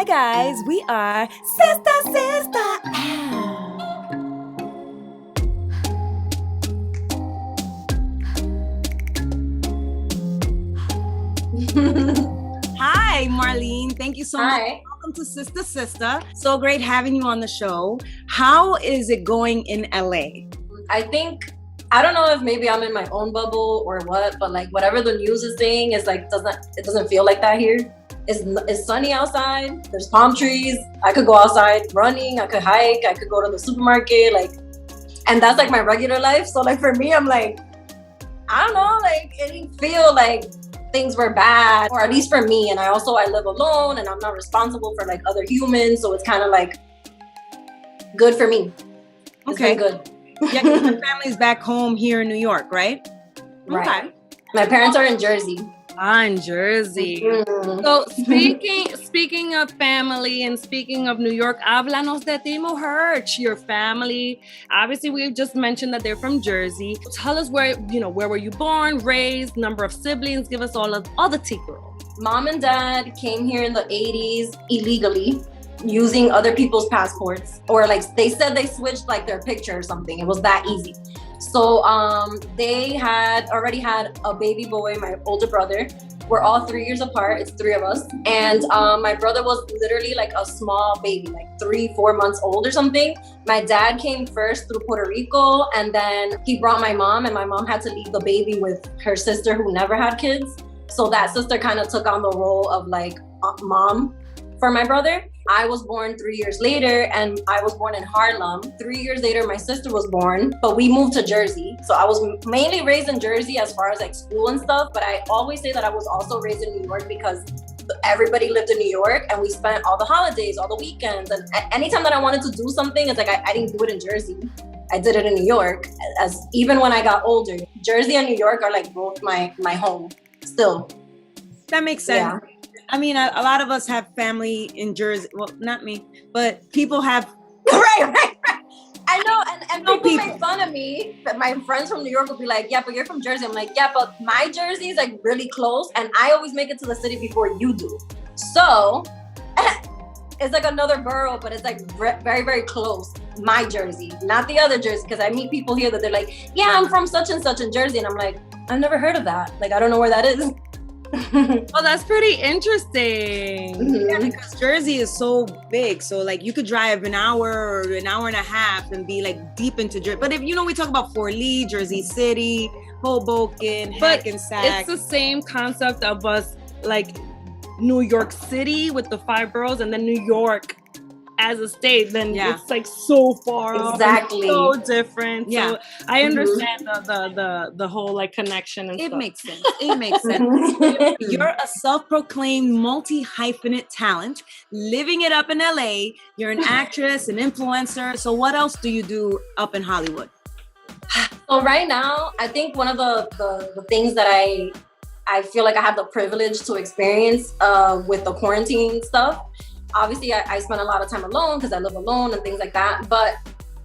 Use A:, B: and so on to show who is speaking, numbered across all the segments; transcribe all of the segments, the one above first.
A: Hi guys, we are Sistah Sistah. Hi, Marlene. Thank you so much. Welcome to Sistah Sistah. So great having you on the show. How is it going in LA?
B: I don't know if maybe I'm in my own bubble or what, but like whatever the news is saying is like it doesn't feel like that here. It's sunny outside. There's palm trees. I could go outside running. I could hike. I could go to the supermarket. And that's like my regular life. So like for me, I'm like, I don't know. Like it didn't feel like things were bad, or at least for me. And I live alone, and I'm not responsible for like other humans. So it's kind of like good for me.
A: Okay,
B: good.
A: Yeah, because your family's back home here in New York, right?
B: Right. Okay. My parents are in Jersey.
A: In Jersey.
B: Mm-hmm.
C: So speaking of family and speaking of New York, háblanos de ti, mujer, your family. Obviously, we've just mentioned that they're from Jersey. Tell us where were you born, raised, number of siblings. Give us all the tea, girl.
B: Mom and dad came here in the 80s illegally, using other people's passports, or like they said they switched like their picture or something. It was that easy. So they had already had a baby boy, my older brother. We're all 3 years apart. It's three of us. And my brother was literally like a small baby, like 3-4 months old or something. My dad came first through Puerto Rico, and then he brought my mom, and my mom had to leave the baby with her sister who never had kids. So that sister kind of took on the role of like mom for my brother. I was born 3 years later, and I was born in Harlem. 3 years later, my sister was born, but we moved to Jersey. So I was mainly raised in Jersey as far as like school and stuff, but I always say that I was also raised in New York because everybody lived in New York, and we spent all the holidays, all the weekends, and anytime that I wanted to do something, it's like I didn't do it in Jersey. I did it in New York. As even when I got older, Jersey and New York are like both my home still.
A: That makes sense.
B: Yeah.
A: I mean, a lot of us have family in Jersey. Well, not me, but people have.
B: Right. I know, and people make fun of me. But my friends from New York will be like, "Yeah, but you're from Jersey." I'm like, "Yeah, but my Jersey is like really close, and I always make it to the city before you do." So it's like another borough, but it's like very, very close. My Jersey, not the other Jersey, because I meet people here that they're like, "Yeah, I'm from such and such in Jersey," and I'm like, "I've never heard of that. Like, I don't know where that is."
C: Oh, that's pretty interesting.
B: Mm-hmm.
A: Yeah, because Jersey is so big. So like you could drive an hour or an hour and a half and be like deep into Jersey. But if we talk about Fort Lee, Jersey City, Hoboken, Hackensack.
C: It's the same concept of us like New York City with the 5 boroughs, and then New York as a state, then it's like so far
B: exactly
C: off, so different.
A: Yeah.
C: So I understand the whole like connection and stuff.
A: Makes sense. It makes sense. You're a self-proclaimed multi-hyphenate talent, living it up in LA. You're an actress, an influencer. So what else do you do up in Hollywood?
B: So right now, I think one of the things that I feel like I have the privilege to experience with the quarantine stuff. Obviously, I spend a lot of time alone because I live alone and things like that. But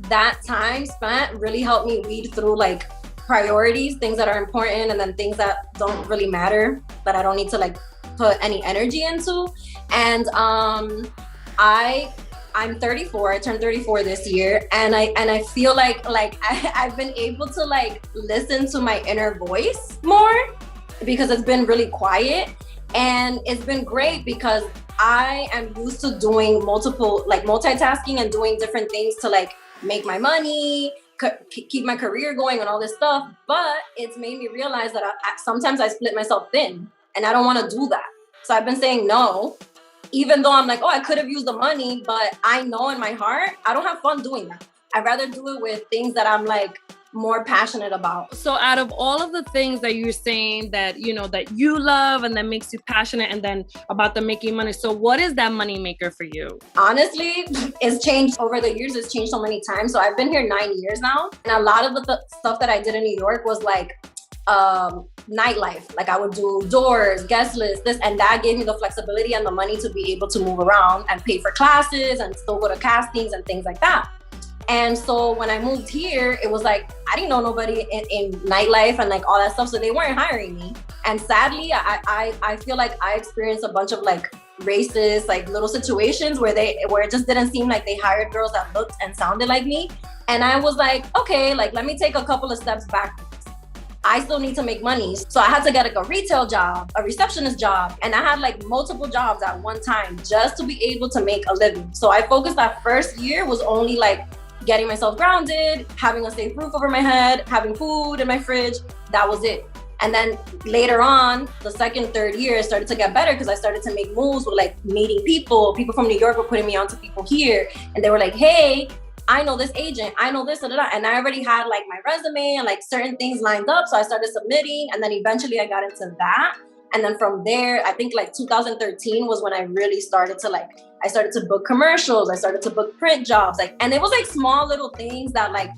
B: that time spent really helped me weed through like priorities, things that are important, and then things that don't really matter, that I don't need to like put any energy into. And I'm 34. I turned 34 this year, and I feel like I've been able to like listen to my inner voice more because it's been really quiet, and it's been great because I am used to doing multitasking and doing different things to like make my money, keep my career going and all this stuff. But it's made me realize that sometimes I split myself thin, and I don't want to do that. So I've been saying no, even though I'm like, oh, I could have used the money, but I know in my heart, I don't have fun doing that. I'd rather do it with things that I'm like more passionate about.
C: So out of all of the things that you're saying that that you love and that makes you passionate, and then about the making money, so what is that money maker for you?
B: Honestly, it's changed over the years. It's changed so many times. So I've been here 9 years now, and a lot of the stuff that I did in New York was like nightlife. Like I would do doors, guest lists, this, and that gave me the flexibility and the money to be able to move around and pay for classes and still go to castings and things like that. And so when I moved here, it was like, I didn't know nobody in nightlife and like all that stuff. So they weren't hiring me. And sadly, I feel like I experienced a bunch of like racist, like little situations where it just didn't seem like they hired girls that looked and sounded like me. And I was like, okay, like let me take a couple of steps back. I still need to make money. So I had to get like a retail job, a receptionist job. And I had like multiple jobs at one time just to be able to make a living. So I focused that first year was only like getting myself grounded, having a safe roof over my head, having food in my fridge. That was it. And then later on, the second, third year, it started to get better because I started to make moves with like meeting people. People from New York were putting me onto people here. And they were like, hey, I know this agent, I know this, and I already had like my resume and like certain things lined up. So I started submitting, and then eventually I got into that. And then from there, I think like 2013 was when I really started to like, I started to book commercials, I started to book print jobs, like, and it was like small little things that like,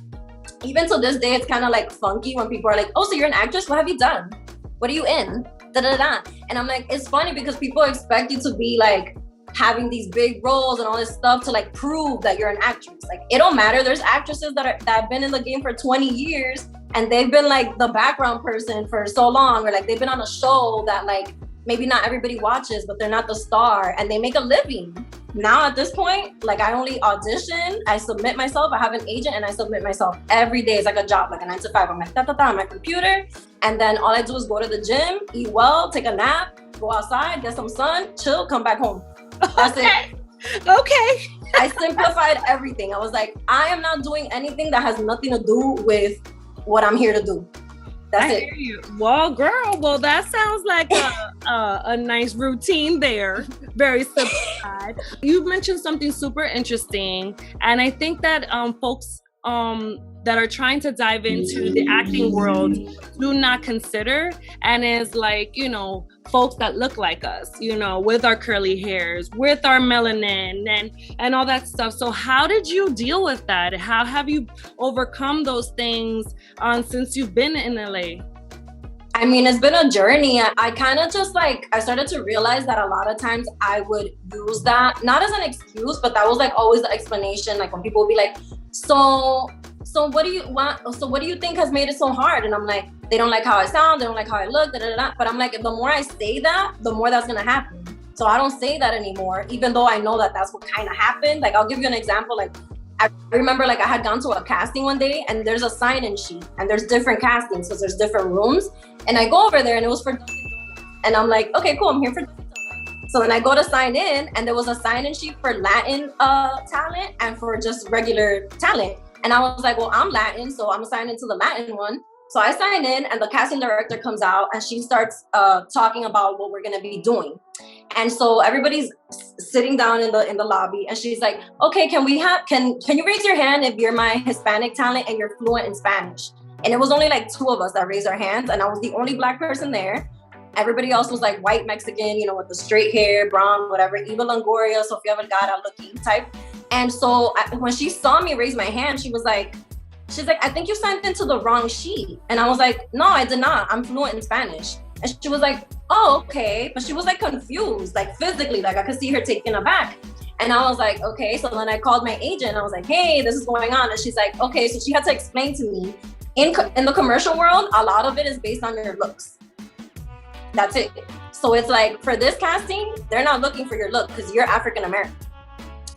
B: even to this day, it's kind of like funky when people are like, oh, so you're an actress? What have you done? What are you in? Da da da. And I'm like, it's funny because people expect you to be like, having these big roles and all this stuff to like prove that you're an actress. Like it don't matter. There's actresses that have been in the game for 20 years and they've been like the background person for so long, or like they've been on a show that like maybe not everybody watches, but they're not the star, and they make a living. Now at this point, like I only audition, I submit myself, I have an agent, and I submit myself every day. It's like a job, like a 9 to 5. I'm like on my computer, and then all I do is go to the gym, eat well, take a nap, go outside, get some sun, chill, come back home. That's it.
C: Okay.
B: I simplified everything. I was like, I am not doing anything that has nothing to do with what I'm here to do. That's it.
C: Hear you. Well, girl, well, that sounds like a nice routine there. Very simplified. You mentioned something super interesting. And I think that folks that are trying to dive into the acting world do not consider, and is like, you know, folks that look like us, you know, with our curly hairs, with our melanin and all that stuff. So how did you deal with that? How have you overcome those things since you've been in LA?
B: I mean, it's been a journey. I kind of just like, I started to realize that a lot of times I would use that, not as an excuse, but that was like always the explanation. Like when people would be like, so what do you want? So what do you think has made it so hard? And I'm like, they don't like how I sound, they don't like how I look, da, da, da. But I'm like, the more I say that, the more that's gonna happen. So I don't say that anymore, even though I know that that's what kind of happened. Like, I'll give you an example. Like, I remember like I had gone to a casting one day, and there's a sign-in sheet, and there's different castings, so there's different rooms. And I go over there, and it was for, and I'm like, okay, cool, I'm here for. So then I go to sign in, and there was a sign-in sheet for Latin talent and for just regular talent. And I was like, well, I'm Latin, so I'm assigned into the Latin one. So I sign in, and the casting director comes out, and she starts talking about what we're gonna be doing. And so everybody's sitting down in the lobby, and she's like, okay, can you raise your hand if you're my Hispanic talent and you're fluent in Spanish? And it was only like 2 of us that raised our hands, and I was the only Black person there. Everybody else was like white Mexican, you know, with the straight hair, brown, whatever, Eva Longoria, Sofia Vergara looking type. And so when she saw me raise my hand, she's like, I think you signed into the wrong sheet. And I was like, no, I did not. I'm fluent in Spanish. And she was like, oh, okay. But she was like confused, like physically, like I could see her taken aback. And I was like, okay. So then I called my agent, and I was like, hey, this is going on. And she's like, okay. So she had to explain to me, in the commercial world, a lot of it is based on your looks. That's it. So it's like, for this casting, they're not looking for your look because you're African American.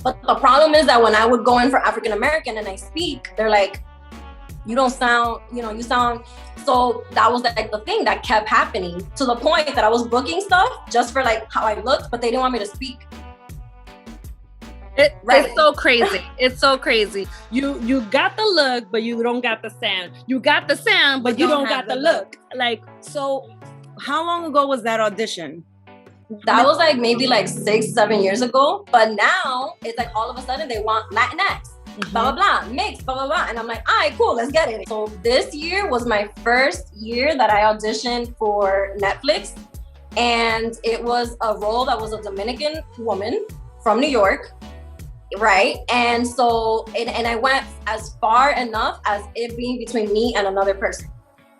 B: But the problem is that when I would go in for African American and I speak, they're like, you don't sound, you know, you sound. So that was like the thing that kept happening, to the point that I was booking stuff just for like how I looked, but they didn't want me to speak.
C: It's so crazy. It's so crazy. You got the look, but you don't got the sound. You got the sound, but you don't got the look. Like,
A: so how long ago was that audition?
B: That was like maybe like 6-7 years ago. But now it's like all of a sudden they want Latinx, blah, blah, blah, mixed, blah, blah, blah. And I'm like, all right, cool, let's get it. So this year was my first year that I auditioned for Netflix. And it was a role that was a Dominican woman from New York, right? And so, and I went as far enough as it being between me and another person.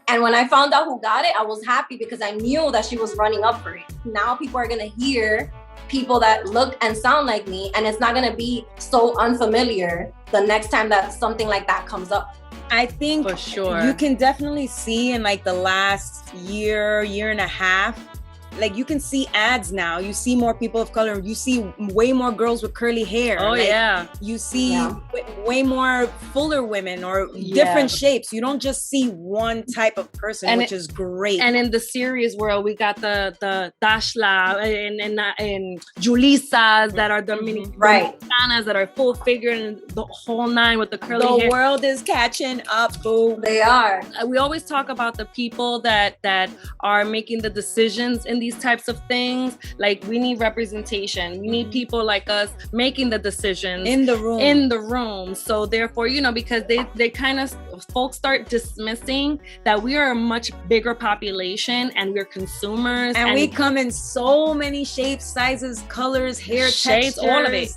B: And when I found out who got it, I was happy because I knew that she was running up for it. Now people are gonna hear people that look and sound like me, and it's not gonna be so unfamiliar the next time that something like that comes up.
A: I think
C: for sure
A: you can definitely see in like the last year and a half, like you can see ads now. You see more people of color. You see way more girls with curly hair.
C: Oh,
A: like,
C: yeah.
A: You see way more fuller women or different shapes. You don't just see one type of person, which is great.
C: And in the series world, we got the Dashla and Julisas that are Dominicanas that are full figure and the whole nine with the curly hair.
A: The world is catching up, boo.
B: They are.
C: We always talk about the people that are making the decisions in these types of things. Like, we need representation. We need people like us making the decisions
A: in the room.
C: So therefore, because they kind of, folks start dismissing that we are a much bigger population and we're consumers.
A: And we come in so many shapes, sizes, colors, hair
C: shades,
A: textures.
C: all of it.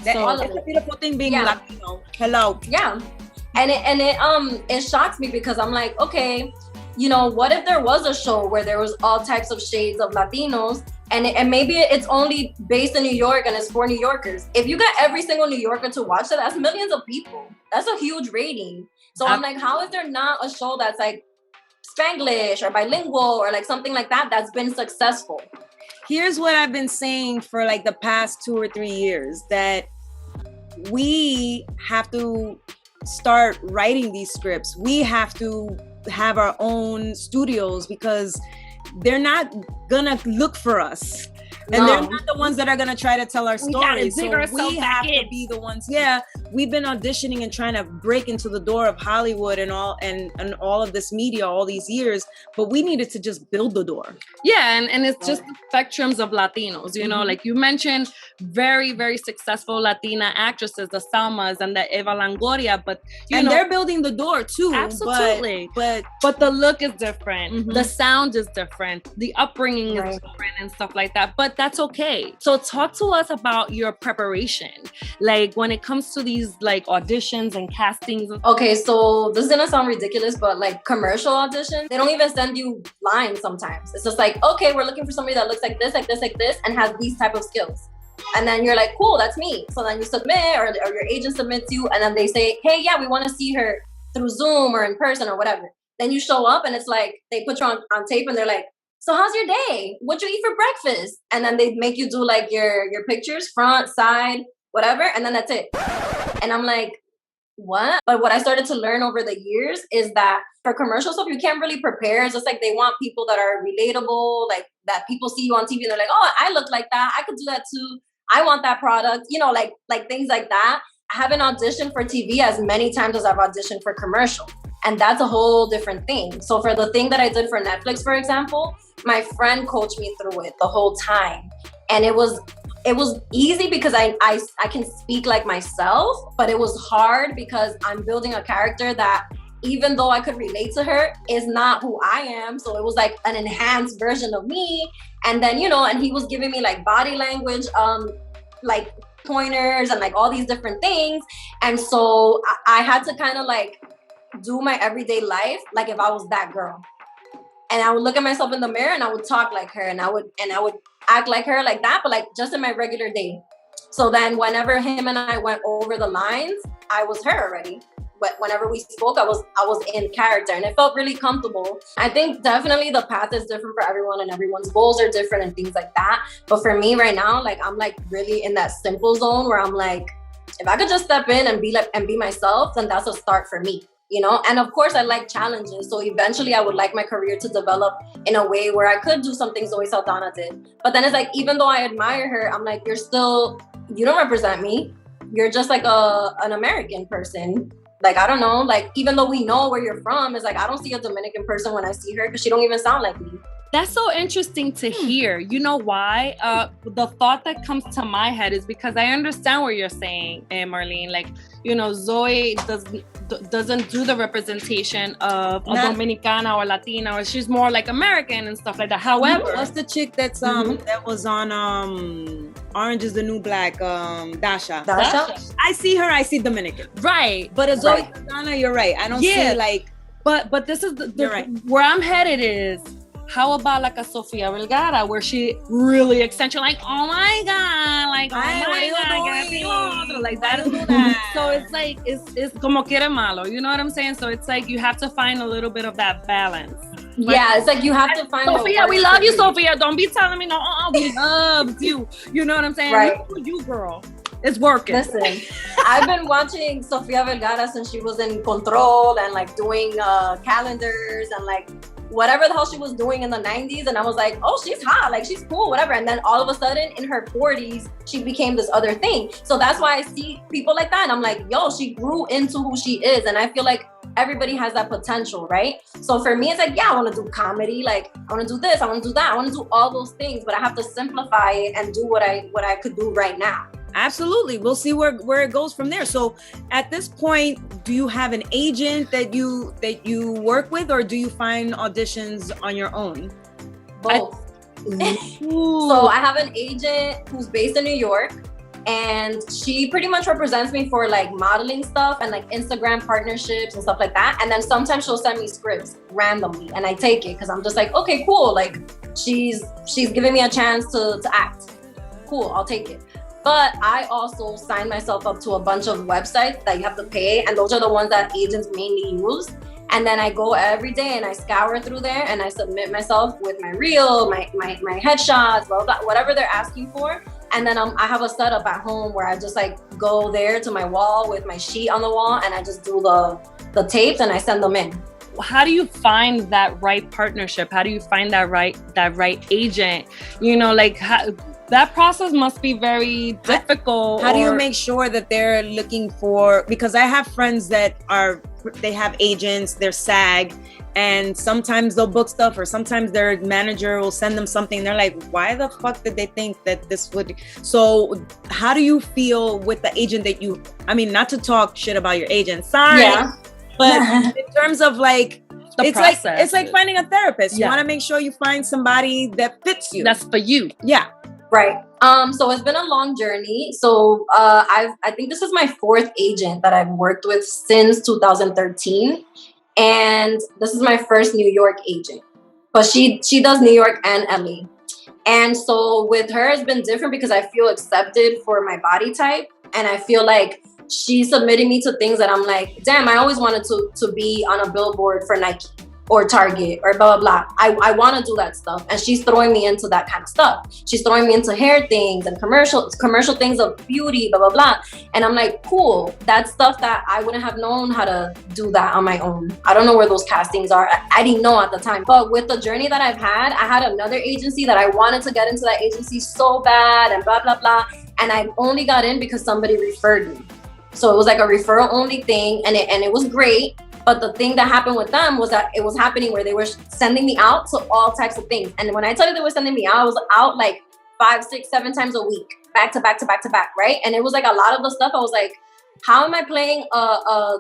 A: That's a beautiful thing being Latino. Hello.
B: Yeah. And it shocks me because I'm like, okay, what if there was a show where there was all types of shades of Latinos and maybe it's only based in New York and it's for New Yorkers. If you got every single New Yorker to watch that, that's millions of people. That's a huge rating. So I'm like, how is there not a show that's like Spanglish or bilingual or like something like that that's been successful?
A: Here's what I've been saying for like the past 2 or 3 years, that we have to start writing these scripts. We have to have our own studios because they're not gonna look for us. And they're not the ones that are gonna try to tell our story. So we have to be the ones. Yeah, we've been auditioning and trying to break into the door of Hollywood and all of this media all these years, but we needed to just build the door.
C: Yeah, and it's just the spectrums of Latinos. Like you mentioned, very, very successful Latina actresses, the Salmas and the Eva Longoria, but
A: they're building the door too.
C: Absolutely, but the look is different, the sound is different, the upbringing is different, and stuff like that. But that's okay. So talk to us about your preparation, like when it comes to these like auditions and castings.
B: Okay, so this is gonna sound ridiculous, but like commercial auditions, they don't even send you lines sometimes. It's just like, okay, we're looking for somebody that looks like this, like this, like this, and has these type of skills. And then you're like, cool, that's me. So then you submit, or your agent submits you, and then they say, hey, yeah, we want to see her through Zoom or in person or whatever. Then you show up and it's like, they put you on tape and they're like, so how's your day? What'd you eat for breakfast? And then they make you do like your pictures, front, side, whatever. And then that's it. And I'm like, what? But what I started to learn over the years is that for commercial stuff, you can't really prepare. It's just like they want people that are relatable, like that people see you on TV and they're like, oh, I look like that. I could do that too. I want that product, like things like that. I haven't auditioned for TV as many times as I've auditioned for commercial. And that's a whole different thing. So for the thing that I did for Netflix, for example, my friend coached me through it the whole time. And it was easy because I can speak like myself, but it was hard because I'm building a character that, even though I could relate to her, is not who I am. So it was like an enhanced version of me. And then, and he was giving me like body language, like pointers and like all these different things. And so I had to kind of like do my everyday life like if I was that girl. And I would look at myself in the mirror and I would talk like her and I would act like her like that, but like just in my regular day. So then whenever him and I went over the lines, I was her already. But whenever we spoke, I was in character and it felt really comfortable. I think definitely the path is different for everyone and everyone's goals are different and things like that. But for me right now, like I'm like really in that simple zone where I'm like, if I could just step in and be myself, then that's a start for me. And of course I like challenges. So eventually I would like my career to develop in a way where I could do something Zoe Saldana did. But then it's like, even though I admire her, I'm like, you don't represent me. You're just like an American person. Like, I don't know, like, even though we know where you're from, it's like, I don't see a Dominican person when I see her because she don't even sound like me.
C: That's so interesting to hear. You know why? The thought that comes to my head is because I understand what you're saying, Marlene. Like, Zoe doesn't do the representation of a Dominicana or Latina, or she's more like American and stuff like that. However,
A: what's the chick that's that was on Orange is the New Black, Dasha? I see her, I see Dominican.
C: Right.
A: But a Zoe Saldana, you're right. I don't see like.
C: But this is where I'm headed is. How about like a Sofia Vergara, where she really accentuates, like, oh my God, like, oh my God, like that. So it's like, it's como quiere malo, you know what I'm saying? So it's like, you have to find a little bit of that balance.
B: Yeah, it's like you have to find.
C: Sophia, we love you, Sophia. Don't be telling me no. We love you. You know what I'm saying?
B: Right.
C: You girl. It's working.
B: Listen, I've been watching Sofia Vergara since she was in Control and like doing calendars and like whatever the hell she was doing in the 90s. And I was like, oh, she's hot, like she's cool, whatever. And then all of a sudden in her 40s, she became this other thing. So that's why I see people like that. And I'm like, yo, she grew into who she is. And I feel like everybody has that potential, right? So for me, it's like, yeah, I want to do comedy. Like I want to do this, I want to do that. I want to do all those things, but I have to simplify it and do what I could do right now.
A: Absolutely. We'll see where it goes from there. So at this point, do you have an agent that you work with, or do you find auditions on your own?
B: Both. So I have an agent who's based in New York, and she pretty much represents me for like modeling stuff and like Instagram partnerships and stuff like that. And then sometimes she'll send me scripts randomly and I take it because I'm just like, okay, cool. Like she's giving me a chance to act. Cool, I'll take it. But I also sign myself up to a bunch of websites that you have to pay. And those are the ones that agents mainly use. And then I go every day and I scour through there and I submit myself with my reel, my headshots, blah, blah, whatever they're asking for. And then I have a setup at home where I just like go there to my wall with my sheet on the wall and I just do the tapes and I send them in.
C: How do you find that right partnership? How do you find that right agent? You know, like that process must be very difficult.
A: How do you make sure that they're looking for, because I have friends that they have agents, they're SAG, and sometimes they'll book stuff or sometimes their manager will send them something. They're like, why the fuck did they think that this would? So how do you feel with the agent that not to talk shit about your agent, sorry. Yeah. But in terms of like, it's like finding a therapist. You want to make sure you find somebody that fits you.
C: That's for you.
A: Yeah.
B: Right. So it's been a long journey. So I think this is my fourth agent that I've worked with since 2013. And this is my first New York agent. But she does New York and LA. And so with her, it's been different because I feel accepted for my body type. And I feel like she's submitting me to things that I'm like, damn, I always wanted to be on a billboard for Nike or Target or blah, blah, blah. I want to do that stuff. And she's throwing me into that kind of stuff. She's throwing me into hair things and commercial things of beauty, blah, blah, blah. And I'm like, cool. That's stuff that I wouldn't have known how to do that on my own. I don't know where those castings are. I didn't know at the time. But with the journey that I've had, I had another agency that I wanted to get into that agency so bad and blah, blah, blah. And I only got in because somebody referred me. So it was like a referral only thing and it was great. But the thing that happened with them was that it was happening where they were sending me out to all types of things. And when I tell you they were sending me out, I was out like 5, 6, 7 times a week, back to back to back to back, right? And it was like a lot of the stuff I was like, how am I playing a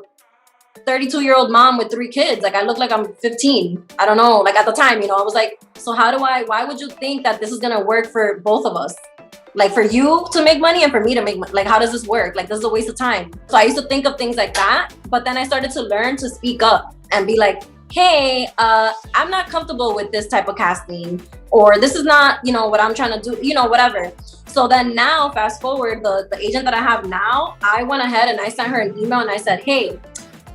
B: 32-year-old mom with 3 kids? Like I look like I'm 15. I don't know. Like at the time, I was like, so why would you think that this is going to work for both of us? Like for you to make money and for me to make money. Like, how does this work? Like, this is a waste of time. So I used to think of things like that. But then I started to learn to speak up and be like, hey, I'm not comfortable with this type of casting, or this is not, what I'm trying to do, whatever. So then now, fast forward, the agent that I have now, I went ahead and I sent her an email and I said, hey,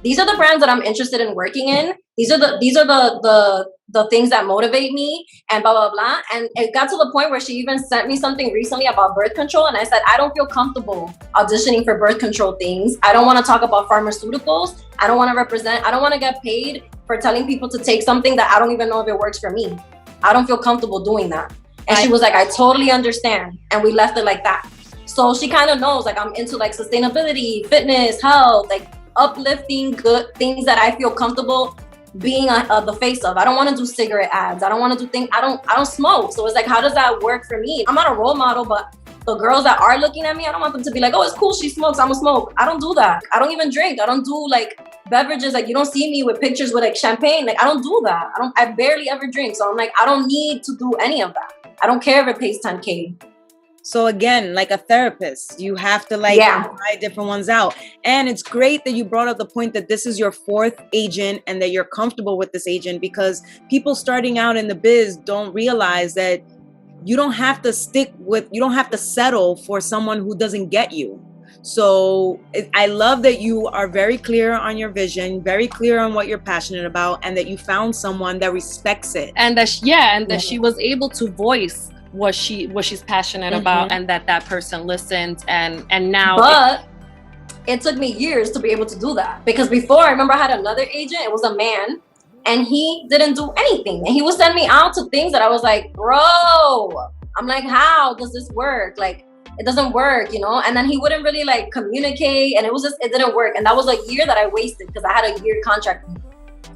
B: these are the brands that I'm interested in working in. These are the things that motivate me and blah, blah, blah. And it got to the point where she even sent me something recently about birth control. And I said, I don't feel comfortable auditioning for birth control things. I don't want to talk about pharmaceuticals. I don't want to get paid for telling people to take something that I don't even know if it works for me. I don't feel comfortable doing that. And she was like, I totally understand. And we left it like that. So she kind of knows, like, I'm into like sustainability, fitness, health, like uplifting good things that I feel comfortable being the face of. I don't want to do cigarette ads. I don't want to do things. I don't smoke. So it's like, how does that work for me? I'm not a role model, but the girls that are looking at me, I don't want them to be like, oh, it's cool, she smokes, I'm a smoke. I don't do that. I don't even drink. I don't do like beverages. Like, you don't see me with pictures with like champagne. Like, I don't do that. I barely ever drink. So I'm like, I don't need to do any of that. I don't care if it pays 10K.
A: So again, like a therapist, you have to try different ones out. And it's great that you brought up the point that this is your fourth agent and that you're comfortable with this agent, because people starting out in the biz don't realize that you don't have to settle for someone who doesn't get you. So I love that you are very clear on your vision, very clear on what you're passionate about, and that you found someone that respects it.
C: And that she was able to voice what she's passionate about, and that person listened, and now.
B: But it took me years to be able to do that, because before, I remember I had another agent. It was a man, and he didn't do anything, and he would send me out to things that I was like, bro, I'm like, how does this work? Like, it doesn't work, you know? And then he wouldn't really like communicate, and it didn't work. And that was a year that I wasted, because I had a year contract.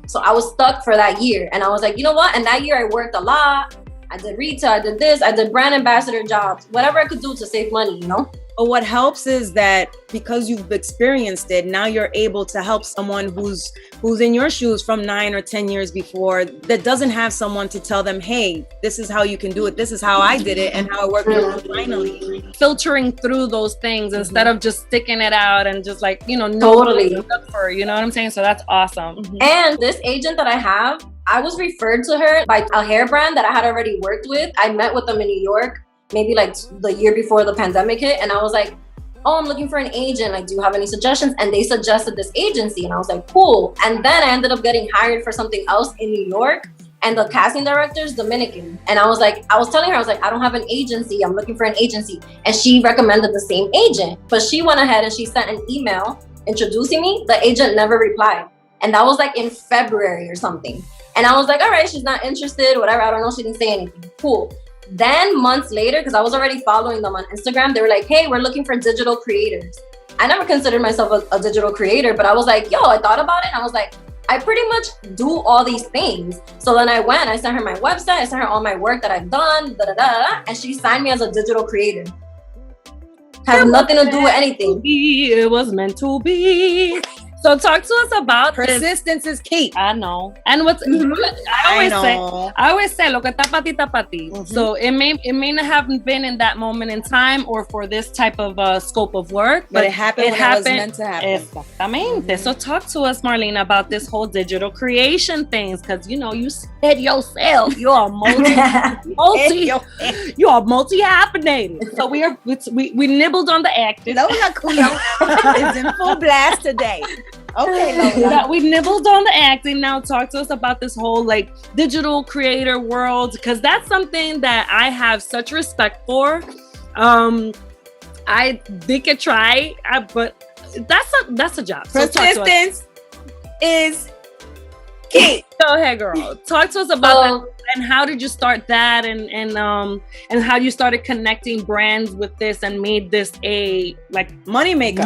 B: So I was stuck for that year, and I was like, you know what? And that year I worked a lot. I did retail, I did this, I did brand ambassador jobs, whatever I could do to save money, you know?
A: But what helps is that because you've experienced it, now you're able to help someone who's in your shoes from 9 or 10 years before, that doesn't have someone to tell them, hey, this is how you can do it. This is how I did it and how it worked finally.
C: Filtering through those things instead of just sticking it out and just like, you know,
B: totally.
C: Look for, you know what I'm saying? So that's awesome.
B: And this agent that I have, I was referred to her by a hair brand that I had already worked with. I met with them in New York, maybe like the year before the pandemic hit. And I was like, oh, I'm looking for an agent. Like, do you have any suggestions? And they suggested this agency. And I was like, cool. And then I ended up getting hired for something else in New York. And the casting director is Dominican. And I was telling her, I was like, I don't have an agency. I'm looking for an agency. And she recommended the same agent. But she went ahead and she sent an email introducing me. The agent never replied. And that was like in February or something. And I was like, all right, she's not interested, whatever. I don't know. She didn't say anything. Cool. Then months later, because I was already following them on Instagram, they were like, hey, we're looking for digital creators. I never considered myself a digital creator, but I was like, yo, I thought about it. And I was like, I pretty much do all these things. So then I sent her my website, I sent her all my work that I've done, and she signed me as a digital creator. Has nothing to do with anything.
C: It was meant to be. So talk to us about
A: persistence is key.
C: I know. And what's I always say, lo que está pa ti. So it may not have been in that moment in time or for this type of scope of work,
A: but it happened when it was meant to happen.
C: Exactamente. So talk to us, Marlene, about this whole digital creation things, because you know you said yourself you're a multi-hyphenated. So we nibbled on the acting.
A: Lola Kuno is in full blast today. Okay, Lola.
C: We nibbled on the acting. Now talk to us about this whole like digital creator world, because that's something that I have such respect for. I did try, but that's a job.
A: Persistence is key.
C: Go ahead, girl. Talk to us about that. And how did you start that, and how you started connecting brands with this and made this a like money maker?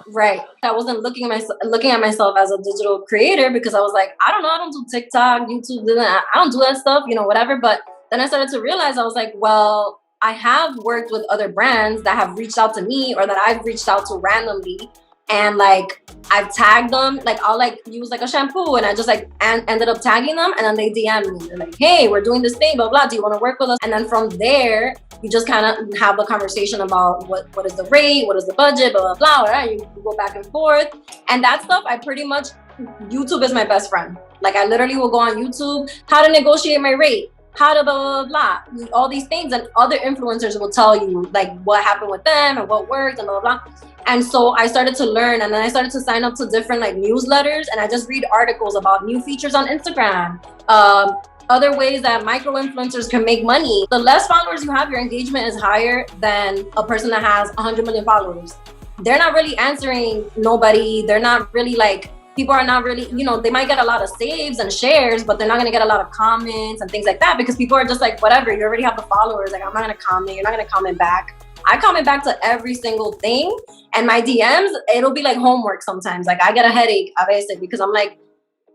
B: Right. I wasn't looking at myself as a digital creator, because I was like, I don't do TikTok, YouTube, I don't do that stuff, you know, whatever. But then I started to realize, I was like, well, I have worked with other brands that have reached out to me, or that I've reached out to randomly. And like, I've tagged them, like I'll like use like a shampoo, and I just like ended up tagging them, and then they DM me. They're like, hey, we're doing this thing, blah, blah, do you want to work with us? And then from there, you just kind of have a conversation about what is the rate, what is the budget, blah, blah, blah, right? You go back and forth. And that stuff, YouTube is my best friend. Like I literally will go on YouTube, how to negotiate my rate, how to blah, blah, blah, all these things. And other influencers will tell you like what happened with them and what worked and blah, blah, blah. And so I started to learn, and then I started to sign up to different like newsletters, and I just read articles about new features on Instagram, other ways that micro influencers can make money. The less followers you have, your engagement is higher than a person that has 100 million followers. They're not really answering nobody. They're not really like, people are not really, you know, they might get a lot of saves and shares, but they're not gonna get a lot of comments and things like that, because people are just like, whatever, you already have the followers. Like, I'm not gonna comment, you're not gonna comment back. I comment back to every single thing, and my DMs, it'll be like homework sometimes. Like I get a headache, a veces, because I'm like,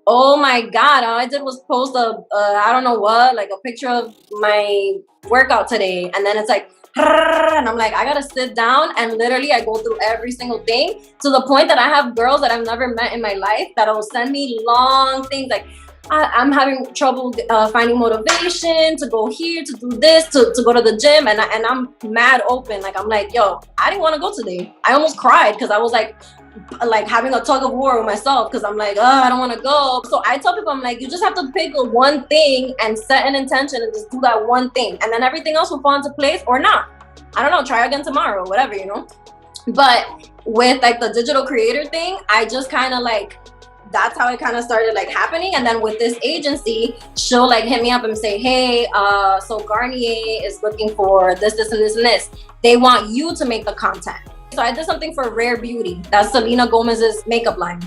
B: oh my God, all I did was post I don't know what, like a picture of my workout today. And then it's like, and I'm like, I gotta sit down, and literally I go through every single thing, to the point that I have girls that I've never met in my life that will send me long things like, I'm having trouble finding motivation to go here, to do this, to go to the gym. And I'm mad open. Like, I'm like, yo, I didn't want to go today. I almost cried, because I was like having a tug of war with myself, because I'm like, I don't want to go. So I tell people, I'm like, you just have to pick one thing and set an intention and just do that one thing. And then everything else will fall into place, or not. I don't know, try again tomorrow, whatever, you know? But with like the digital creator thing, I just kind of like, that's how it kind of started like happening. And then with this agency, she'll like hit me up and say, hey, so Garnier is looking for this, this, and this, and this. They want you to make the content. So I did something for Rare Beauty. That's Selena Gomez's makeup line.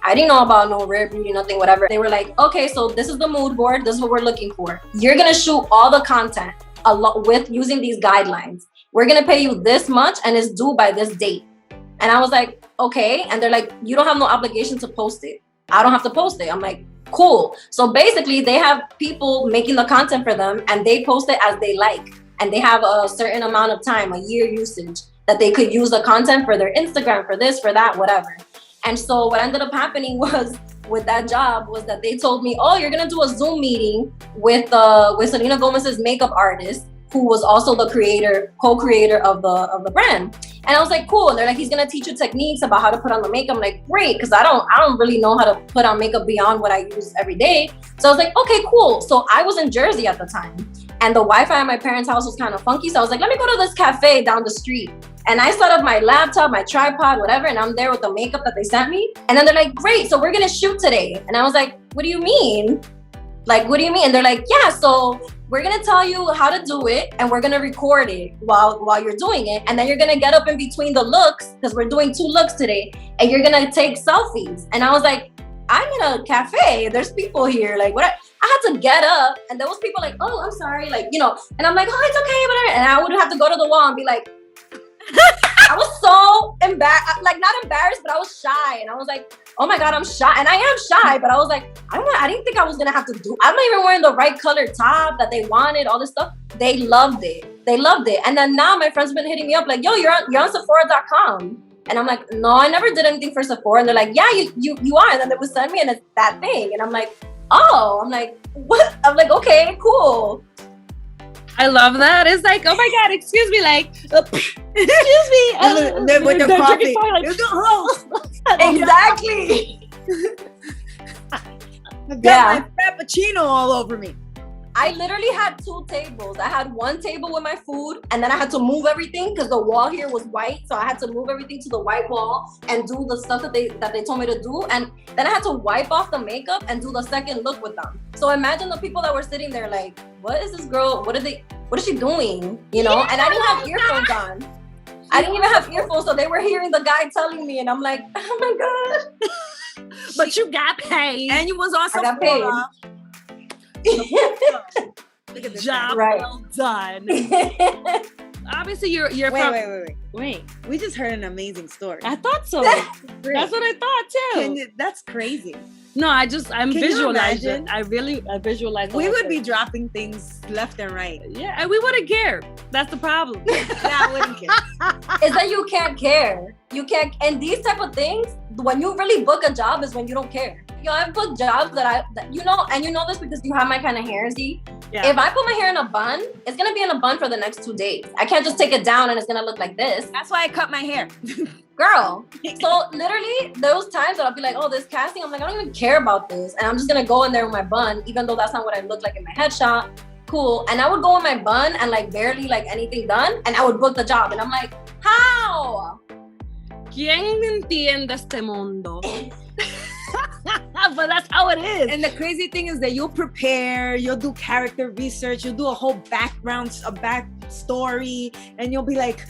B: I didn't know about no Rare Beauty, nothing, whatever. They were like, okay, so this is the mood board. This is what we're looking for. You're gonna shoot all the content with using these guidelines. We're gonna pay you this much and it's due by this date. And I was like, okay. And they're like, you don't have no obligation to post it. I don't have to post it. I'm like, cool. So basically they have people making the content for them and they post it as they like. And they have a certain amount of time, a year usage, that they could use the content for their Instagram, for this, for that, whatever. And so what ended up happening was with that job was that they told me, oh, you're gonna do a Zoom meeting with Selena Gomez's makeup artist, who was also the co-creator of the brand. And I was like, cool. And they're like, he's gonna teach you techniques about how to put on the makeup. I'm like, great, because I don't really know how to put on makeup beyond what I use every day. So I was like, okay, cool. So I was in Jersey at the time, and the Wi-Fi at my parents' house was kind of funky. So I was like, let me go to this cafe down the street. And I set up my laptop, my tripod, whatever, and I'm there with the makeup that they sent me. And then they're like, great, so we're gonna shoot today. And I was like, what do you mean? Like, what do you mean? And they're like, yeah, so we're gonna tell you how to do it and we're gonna record it while you're doing it. And then you're gonna get up in between the looks, because we're doing 2 looks today, and you're gonna take selfies. And I was like, I'm in a cafe, there's people here, like what? I had to get up, and there was people like, oh, I'm sorry, like, you know, and I'm like, oh, it's okay, whatever. And I would have to go to the wall and be like, I was so embarrassed, like not embarrassed, but I was shy. And I was like, oh my God, I'm shy. And I am shy, but I was like, I didn't think I was gonna have to do, I'm not even wearing the right color top that they wanted, all this stuff. They loved it. They loved it. And then now my friends have been hitting me up like, yo, you're on Sephora.com. And I'm like, no, I never did anything for Sephora. And they're like, yeah, you are. And then they would send me, and it's that thing. And I'm like, oh, I'm like, what? I'm like, okay, cool.
C: I love that. It's like, oh my God, excuse me, like, excuse me.
A: With the coffee.
B: Exactly.
A: I got my frappuccino all over me.
B: I literally had 2 tables. I had one table with my food, and then I had to move everything because the wall here was white. So I had to move everything to the white wall and do the stuff that they told me to do. And then I had to wipe off the makeup and do the second look with them. So imagine the people that were sitting there like, what is this girl? What is she doing? You know? Yeah. And I didn't have earphones on. I didn't even have earphones, so they were hearing the guy telling me, and I'm like, oh my God.
C: But you got paid.
A: And you was also
B: got paid.
C: Look at the job
B: right.
C: Well done. Obviously, you're
A: wait. We just heard an amazing story.
C: I thought so. That's what I thought too.
A: That's crazy.
C: No, I'm visualizing. I visualize.
A: We would be dropping things left and right.
C: Yeah, and we wouldn't care. That's the problem.
A: I wouldn't care.
B: Is that you can't care. You can't, and these type of things, when you really book a job is when you don't care. Yo, I've booked jobs that you know, and you know this because you have my kind of hair, Z. Yeah. If I put my hair in a bun, it's gonna be in a bun for the next 2 days. I can't just take it down and it's gonna look like this.
A: That's why I cut my hair.
B: Girl. So literally those times that I'll be like, oh, this casting, I'm like, I don't even care about this. And I'm just gonna go in there with my bun, even though that's not what I look like in my headshot. Cool. And I would go in my bun and like barely like anything done, and I would book the job. And I'm like, how?
C: ¿Quién entiende este mundo? But that's how it is.
A: And the crazy thing is that you'll prepare, you'll do character research, you'll do a whole backstory, and you'll be like,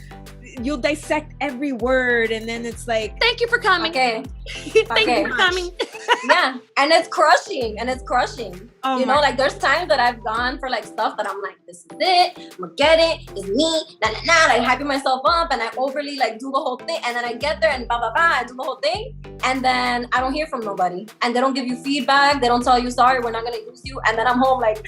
A: you'll dissect every word, and then it's like,
C: thank you for coming.
B: Okay.
C: Thank you for coming.
B: Yeah. And it's crushing.
A: Oh,
B: you know, like there's times that I've gone for like stuff that I'm like, this is it, I'm gonna get it, it's me, like hyping myself up, and I overly like do the whole thing, and then I get there and I do the whole thing, and then I don't hear from nobody, and they don't give you feedback, they don't tell you, sorry, we're not gonna use you, and then I'm home like,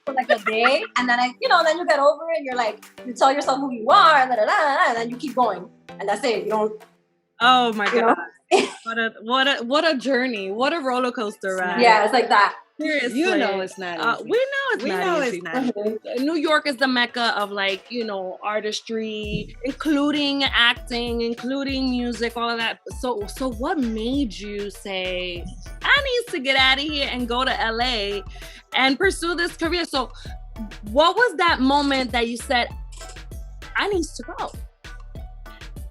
B: for like a day, and then then you get over it, and you're like, you tell yourself who you are, and then you keep going, and that's it. You don't.
C: Oh my God. What a journey. What a roller coaster ride.
B: Yeah, it's like that.
C: Seriously.
A: You know it's not easy.
C: We know it's not easy. New York is the mecca of like, artistry, including acting, including music, all of that. So what made you say, I need to get out of here and go to LA and pursue this career? So what was that moment that you said, I need to go?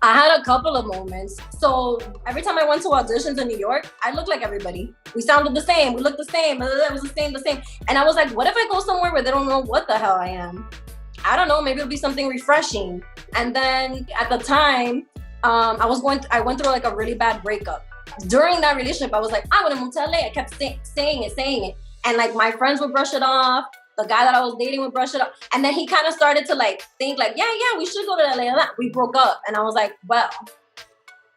B: I had a couple of moments. So every time I went to auditions in New York, I looked like everybody. We sounded the same. We looked the same. It was the same. And I was like, what if I go somewhere where they don't know what the hell I am? I don't know. Maybe it'll be something refreshing. And then at the time, I went through like a really bad breakup. During that relationship, I was like, I want to move to LA. I kept saying it. And like my friends would brush it off. The guy that I was dating would brush it off. And then he kind of started to like think like, yeah, we should go to LA. We broke up. And I was like, well,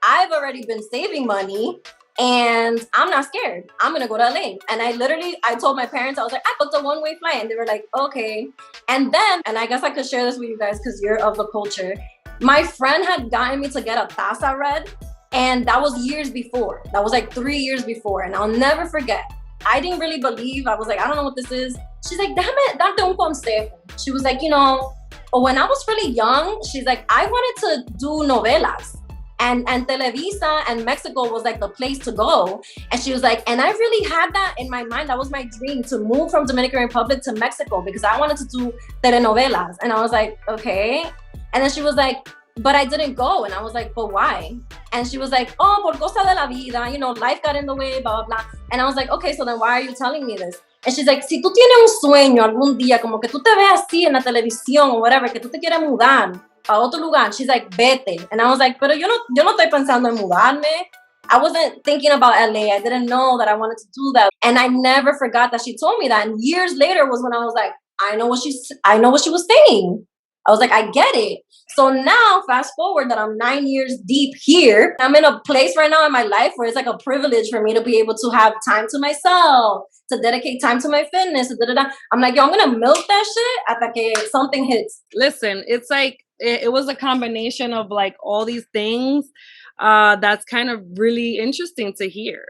B: I've already been saving money and I'm not scared. I'm going to go to LA. And I told my parents, I was like, I booked a one-way flight. And they were like, okay. And then, and I guess I could share this with you guys because you're of the culture. My friend had gotten me to get a taza read. And that was years before. That was like 3 years before. And I'll never forget. I didn't really believe. I was like, I don't know what this is. She's like, déjame darte un consejo. She was like, when I was really young, she's like, I wanted to do novelas. And Televisa and Mexico was like the place to go. And she was like, and I really had that in my mind. That was my dream, to move from Dominican Republic to Mexico because I wanted to do telenovelas. And I was like, okay. And then she was like, but I didn't go. And I was like, but why? And she was like, oh, por cosa de la vida, life got in the way, blah, blah, blah. And I was like, okay, so then why are you telling me this? And she's like, si tú tienes un sueño algún día, como que tú te ves así en la televisión o whatever, que tú te quieres mudar a otro lugar, she's like, vete. And I was like, pero yo no estoy pensando en mudarme. I wasn't thinking about LA. I didn't know that I wanted to do that. And I never forgot that she told me that. And years later was when I was like, I know what she was saying. I was like, I get it. So now, fast forward that I'm 9 years deep here, I'm in a place right now in my life where it's like a privilege for me to be able to have time to myself, to dedicate time to my fitness. I'm like, yo, I'm going to milk that shit hasta que something hits.
C: Listen, it's like, it was a combination of like all these things that's kind of really interesting to hear.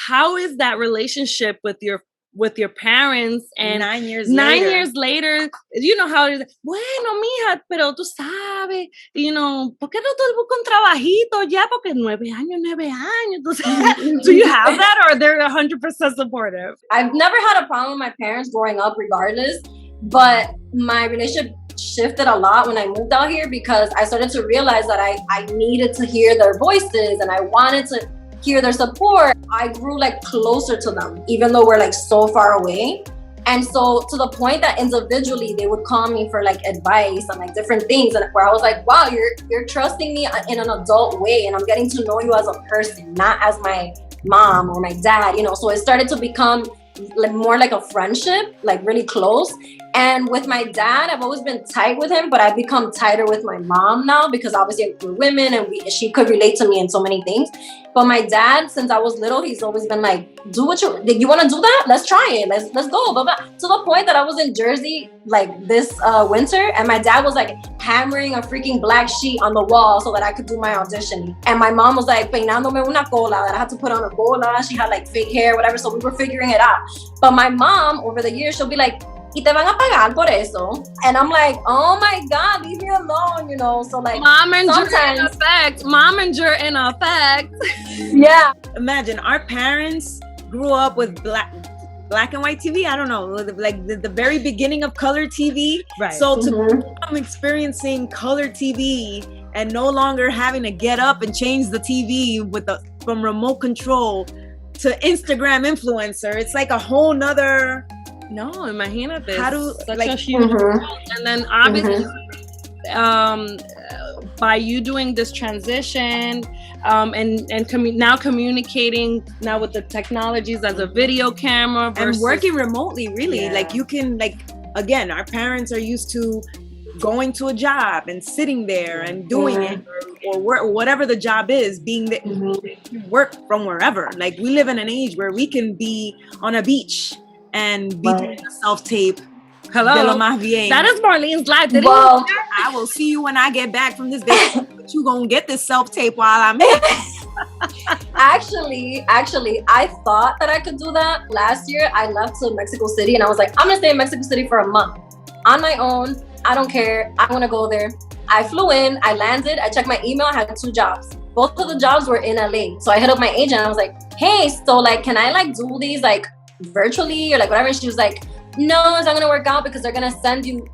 C: How is that relationship with your parents? And 9 years later, you know how it is. Bueno, mija, pero tú sabes, ¿por qué no te buscas un trabajito ya? Porque 9 años. Entonces, do you have that, or they're 100% supportive?
B: I've never had a problem with my parents growing up regardless, but my relationship shifted a lot when I moved out here because I started to realize that I needed to hear their voices and I wanted to hear their support. I grew like closer to them, even though we're like so far away. And so to the point that individually they would call me for like advice on like different things, and where I was like, wow, you're trusting me in an adult way, and I'm getting to know you as a person, not as my mom or my dad, So it started to become like more like a friendship, like really close. And with my dad, I've always been tight with him, but I've become tighter with my mom now because obviously we're women and she could relate to me in so many things. But my dad, since I was little, he's always been like, do what you want to do that? Let's try it. Let's go. Blah, blah. To the point that I was in Jersey like this winter, and my dad was like hammering a freaking black sheet on the wall so that I could do my auditioning. And my mom was like peinándome una cola that I had to put on a cola. She had like fake hair, whatever. So we were figuring it out. But my mom over the years, she'll be like, y te van a pagar por eso. And I'm like, oh my God, leave me alone, So like,
C: Momager in effect.
B: Yeah.
A: Imagine our parents grew up with black and white TV. I don't know, like the very beginning of color TV.
C: Right.
A: So I'm experiencing color TV and no longer having to get up and change the TV from remote control to Instagram influencer. It's like a whole nother.
C: No, imagínate.
A: How do
C: such
A: like
C: a huge and then obviously by you doing this transition and now communicating now with the technologies as a video camera versus
A: and working remotely, really. Like you can again, our parents are used to going to a job and sitting there and doing it or whatever the job is, being that work from wherever. Like we live in an age where we can be on a beach and be doing a self-tape.
C: Hello. That is Marlene's life.
A: I will see you when I get back from this day. But you gonna get this self-tape while I'm here.
B: Actually, I thought that I could do that. Last year, I left to Mexico City and I was like, I'm gonna stay in Mexico City for a month on my own. I don't care. I'm gonna go there. I flew in, I landed, I checked my email, I had 2 jobs. Both of the jobs were in LA. So I hit up my agent and I was like, hey, so like, can I like do these like virtually or like whatever? And she was like, no, it's not gonna work out because they're gonna send you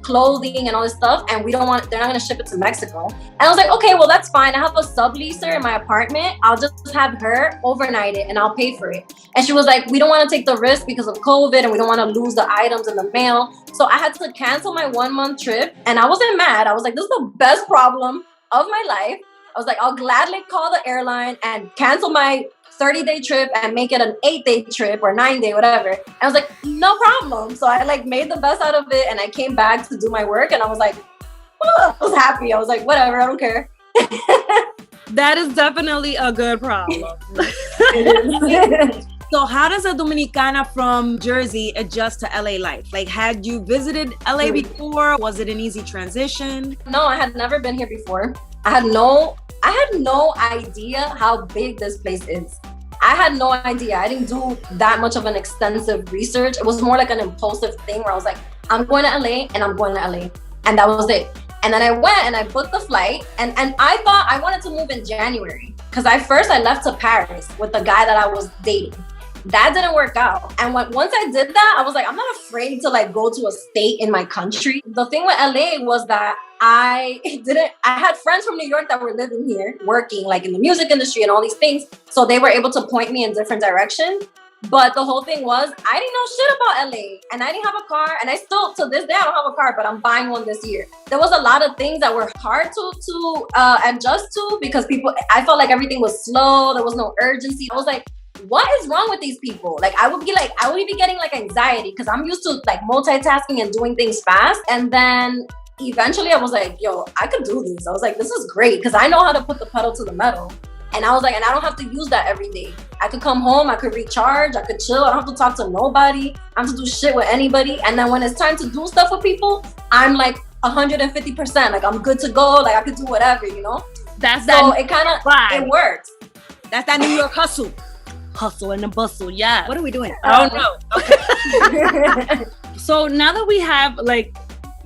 B: clothing and all this stuff, and they're not gonna ship it to Mexico. And I was like, okay, well, that's fine. I have a subleaser in my apartment. I'll just have her overnight it and I'll pay for it. And she was like, we don't want to take the risk because of COVID and we don't want to lose the items in the mail. So I had to cancel my 1 month trip, and I wasn't mad. I was like, this is the best problem of my life. I was like, I'll gladly call the airline and cancel my 30-day trip and make it an 8-day trip or 9-day, whatever. And I was like, no problem. So I like made the best out of it, and I came back to do my work, and I was like, oh, I was happy. I was like, whatever, I don't care.
C: That is definitely a good problem.
A: So how does a Dominicana from Jersey adjust to LA life? Like, had you visited LA before? Was it an easy transition?
B: No, I had never been here before. I had no idea how big this place is. I had no idea. I didn't do that much of an extensive research. It was more like an impulsive thing where I was like, I'm going to LA and I'm going to LA. And that was it. And then I went and I booked the flight, and I thought I wanted to move in January because I left to Paris with the guy that I was dating. That didn't work out. And once I did that, I was like, I'm not afraid to like go to a state in my country. The thing with LA was that I had friends from New York that were living here, working like in the music industry and all these things. So they were able to point me in different directions. But the whole thing was, I didn't know shit about LA, and I didn't have a car, and I still, to this day, I don't have a car, but I'm buying one this year. There was a lot of things that were hard to adjust to because I felt like everything was slow. There was no urgency. I was like, what is wrong with these people? Like, I would be getting like anxiety because I'm used to like multitasking and doing things fast. And then eventually I was like, yo, I could do this. I was like, this is great because I know how to put the pedal to the metal. And I was like, and I don't have to use that every day. I could come home, I could recharge, I could chill. I don't have to talk to nobody. I don't have to do shit with anybody. And then when it's time to do stuff with people, I'm like 150%. Like, I'm good to go. Like, I could do whatever, you know? It works.
A: That's that New York hustle.
C: Hustle and the bustle, yeah.
A: What are we doing?
C: I don't know. Okay. So now that we have like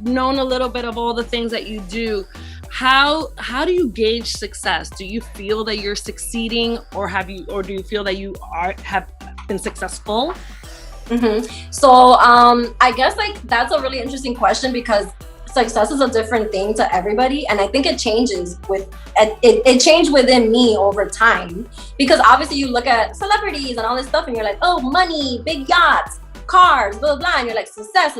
C: known a little bit of all the things that you do, how do you gauge success? Do you feel that you're succeeding, or do you feel that you have been successful?
B: Mm-hmm. So I guess like that's a really interesting question because success is a different thing to everybody, and I think it changes it changed within me over time, because obviously you look at celebrities and all this stuff and you're like, oh, money, big yachts, cars, blah blah, and you're like, success.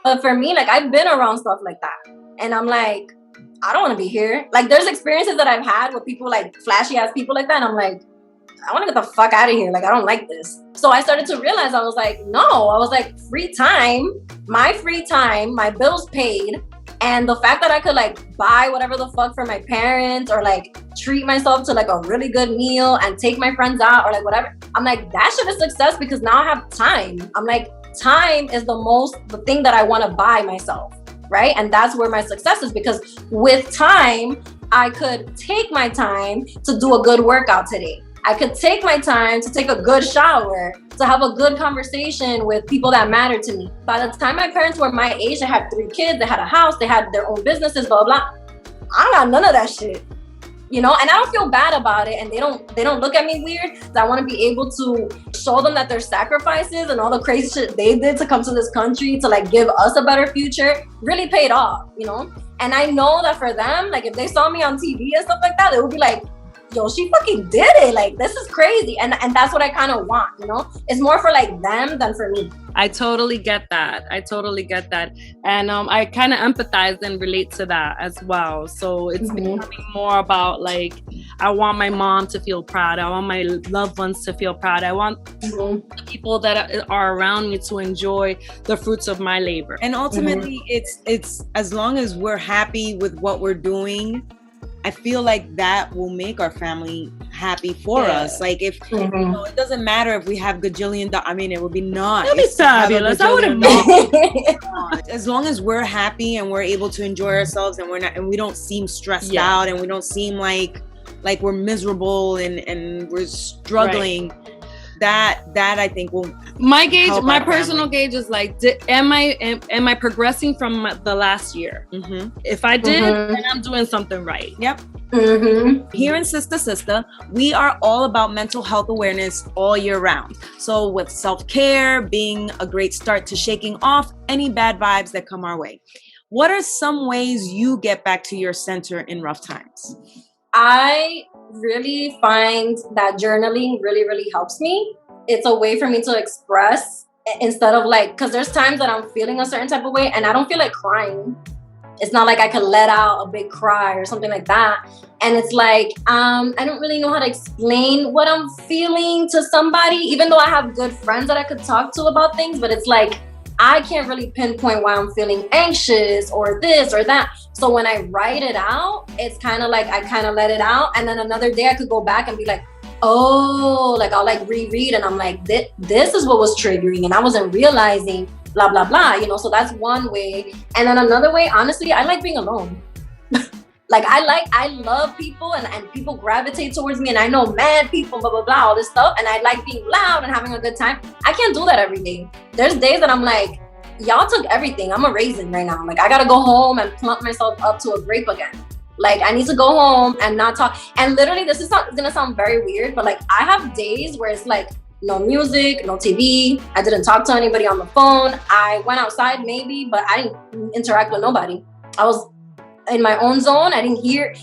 B: But for me, like, I've been around stuff like that, and I'm like, I don't want to be here. Like, there's experiences that I've had with people, like flashy ass people like that, and I'm like, I want to get the fuck out of here. Like, I don't like this. So I started to realize, I was like, free time, my bills paid. And the fact that I could like buy whatever the fuck for my parents, or like treat myself to like a really good meal and take my friends out, or like whatever. I'm like, that shit is success because now I have time. I'm like, time is the thing that I want to buy myself. Right? And that's where my success is, because with time, I could take my time to do a good workout today. I could take my time to take a good shower, to have a good conversation with people that matter to me. By the time my parents were my age, they had 3 kids, they had a house, they had their own businesses, blah, blah. I don't got none of that shit. You know, and I don't feel bad about it, and they don't look at me weird. So I want to be able to show them that their sacrifices and all the crazy shit they did to come to this country to like give us a better future really paid off, you know? And I know that for them, like if they saw me on TV and stuff like that, they would be like, yo, she fucking did it. Like, this is crazy. And that's what I kind of want, you know? It's more for like them than for me.
C: I totally get that. And I kind of empathize and relate to that as well. So it's becoming more about like, I want my mom to feel proud. I want my loved ones to feel proud. I want the people that are around me to enjoy the fruits of my labor.
A: And ultimately, it's as long as we're happy with what we're doing, I feel like that will make our family happy for us. Like, if you know, it doesn't matter if we have gajillion dollars. I mean, it would be nice.
C: It'll be fabulous. I wouldn't know.
A: As long as we're happy and we're able to enjoy ourselves, and we don't seem stressed out, and we don't seem like we're miserable and we're struggling. Right. that I think will.
C: My gauge,
A: help
C: my
A: our
C: personal
A: family.
C: gauge is like, am I progressing from the last year? If I did, then I'm doing something right.
A: Yep.
B: Mm-hmm.
A: Here in Sistah Sistah, we are all about mental health awareness all year round. So with self-care being a great start to shaking off any bad vibes that come our way. What are some ways you get back to your center in rough times?
B: I really find that journaling really, really helps me. It's a way for me to express instead of like, because there's times that I'm feeling a certain type of way and I don't feel like crying. It's not like I could let out a big cry or something like that. And it's like, I don't really know how to explain what I'm feeling to somebody, even though I have good friends that I could talk to about things, but it's like, I can't really pinpoint why I'm feeling anxious or this or that. So when I write it out, it's kind of like I kind of let it out. And then another day I could go back and be like, oh, like I'll like reread and I'm like, this is what was triggering and I wasn't realizing blah, blah, blah, you know? So that's one way. And then another way, honestly, I like being alone. Like I love people and people gravitate towards me and I know mad people, blah, blah, blah, all this stuff. And I like being loud and having a good time. I can't do that every day. There's days that I'm like, y'all took everything. I'm a raisin right now. Like I gotta go home and plump myself up to a grape again. Like I need to go home and not talk. And literally this is gonna sound very weird, but like I have days where it's like no music, no TV. I didn't talk to anybody on the phone. I went outside maybe, but I didn't interact with nobody. I was in my own zone. I didn't hear